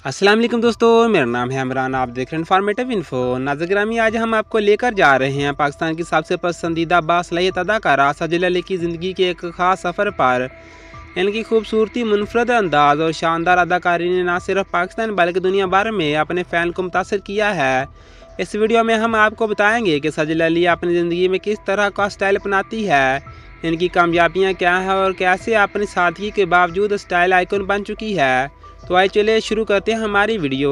अस्सलाम वालेकुम दोस्तों, मेरा नाम है इमरान। आप देख रहे हैं इन्फॉर्मेटिव इन्फो। नाज़रीन ग्रामी, आज हम आपको लेकर जा रहे हैं पाकिस्तान की सबसे पसंदीदा बासलाहियत अदाकारा सजल अली की ज़िंदगी के एक ख़ास सफ़र पर। इनकी खूबसूरती, मुनफरद अंदाज और शानदार अदाकारी ने न सिर्फ पाकिस्तान बल्कि दुनिया भर में अपने फ़ैन को मुतासर किया है। इस वीडियो में हम आपको बताएंगे कि सजल अली अपनी ज़िंदगी में किस तरह का स्टाइल अपनाती है, इनकी कामयाबियाँ क्या हैं और कैसे अपनी सादगी के बावजूद स्टाइल आइकन बन चुकी है। तो आइए चलिए शुरू करते हैं हमारी वीडियो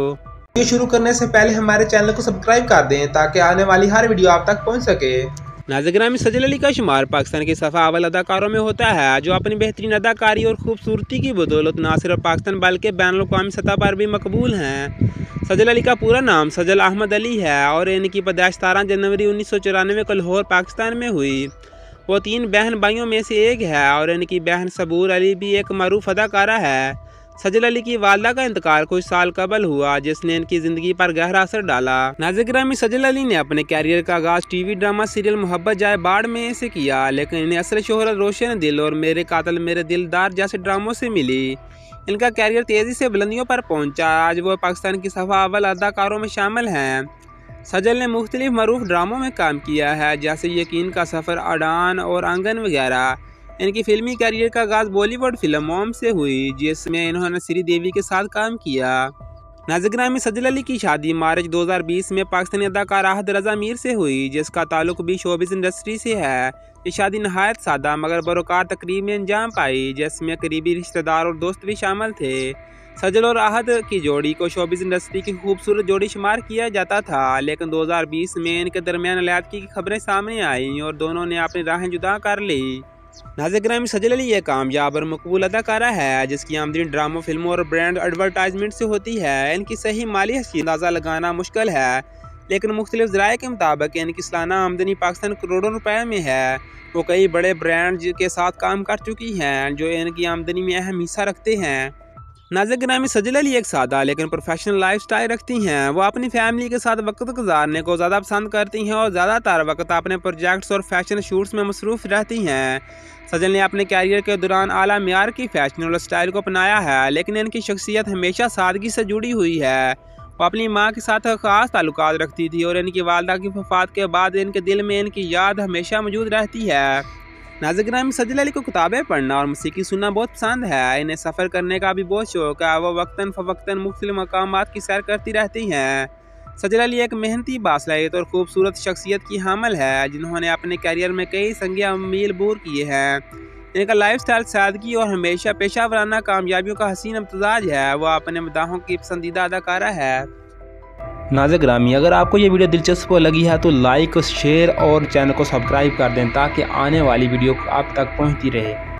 शुरू करने से पहले हमारे चैनल को सब्सक्राइब कर दें ताकि आने वाली हर वीडियो आप तक पहुंच सके। नाज़रीन ग्रामी, सजल अली का शुमार पाकिस्तान के सफ़ा अव्वल अदाकारों में होता है, जो अपनी बेहतरीन अदाकारी और खूबसूरती की बदौलत न सिर्फ पाकिस्तान बल्कि बैनुल-अक़वामी सतह पर भी मकबूल हैं। सजल अली का पूरा नाम सजल अहमद अली है और इनकी पैदाइश 17 जनवरी 1994 को लाहौर पाकिस्तान में हुई। वो 3 बहन भाइयों में से एक है और इनकी बहन सबूर अली भी एक मरूफ अदाकारा है। सजल अली की वालदा का इंतकाल कुछ साल कबल हुआ, जिसने इनकी ज़िंदगी पर गहरा असर डाला। नाज़रीन ग्रामी, सजल अली ने अपने कैरियर का आगाज़ टीवी ड्रामा सीरियल मोहब्बत जाए बाढ़ में से किया, लेकिन इन्हें असल शोहरत रोशन दिल और मेरे कातिल मेरे दिलदार जैसे ड्रामों से मिली। इनका कैरियर तेज़ी से बुलंदियों पर पहुंचा। आज वो पाकिस्तान की सफ़ा अव्वल अदाकारों में शामिल हैं। सजल ने मुख्तलिफ मरूफ ड्रामों में काम किया है, जैसे यकीन का सफ़र, अडान और आंगन वगैरह। इनकी फिल्मी कैरियर का आगाज़ बॉलीवुड फिल्म मॉम से हुई, जिसमें इन्होंने श्रीदेवी के साथ काम किया। नाज़रीन ग्रामी, सजल अली की शादी मार्च 2020 में पाकिस्तानी अदाकार आहद रज़ा मीर से हुई, जिसका ताल्लुक भी शोबिज़ इंडस्ट्री से है। ये शादी नहायत सादा मगर बरोकार तकरीब में अंजाम पाई, जिसमें करीबी रिश्तेदार और दोस्त भी शामिल थे। सजल और आहद की जोड़ी को शोबिज़ इंडस्ट्री की खूबसूरत जोड़ी शुमार किया जाता था, लेकिन 2020 में इनके दरमियान अलैदगी की खबरें सामने आईं और दोनों ने अपनी राहें जुदा कर ली। नाज़रीन ग्रामी, सजल अली एक कामयाब और मकबूल अदाकारा है, जिसकी आमदनी ड्रामों, फिल्मों और ब्रांड एडवर्टाइजमेंट से होती है। इनकी सही माली हैसियत अंदाज़ा लगाना मुश्किल है, लेकिन मुख्तलिफ ज़राए के मुताबिक इनकी सालाना आमदनी पाकिस्तान करोड़ों रुपए में है। वो कई बड़े ब्रांड के साथ काम कर चुकी हैं, जो इनकी आमदनी में अहम हिस्सा रखते हैं। नाज़रीन ग्रामी, सजल अली एक सादा लेकिन प्रोफेशनल लाइफस्टाइल रखती हैं। वो अपनी फैमिली के साथ वक्त गुजारने को ज़्यादा पसंद करती हैं और ज़्यादातर वक्त अपने प्रोजेक्ट्स और फैशन शूट्स में मसरूफ़ रहती हैं। सजल ने अपने कैरियर के दौरान आला मियार की फैशनेबल स्टाइल को अपनाया है, लेकिन इनकी शख्सियत हमेशा सादगी से जुड़ी हुई है। वो अपनी माँ के साथ ख़ास ताल्लुकात रखती थी और इनकी वालदा की वफ़ात के बाद इनके दिल में इनकी याद हमेशा मौजूद रहती है। नाज़रीन ग्रामी, सजल अली को किताबें पढ़ना और मौसीकी सुनना बहुत पसंद है। इन्हें सफ़र करने का भी बहुत शौक है। वो वक्तन फ़वक्तन मुख्तलिफ मकामात की सैर करती रहती हैं। सजल अली एक मेहनती, बासलाहियत और खूबसूरत शख्सियत की हामिल है, जिन्होंने अपने कैरियर में कई संग मील बूर किए हैं। इनका लाइफस्टाइल सादगी और हमेशा पेशा वराना कामयाबियों का हसीन इम्तजाज है। वह अपने मदाहों की पसंदीदा अदाकारा है। नाज़रीन ग्रामी, अगर आपको ये वीडियो दिलचस्प लगी है तो लाइक, शेयर और चैनल को सब्सक्राइब कर दें ताकि आने वाली वीडियो आप तक पहुंचती रहे।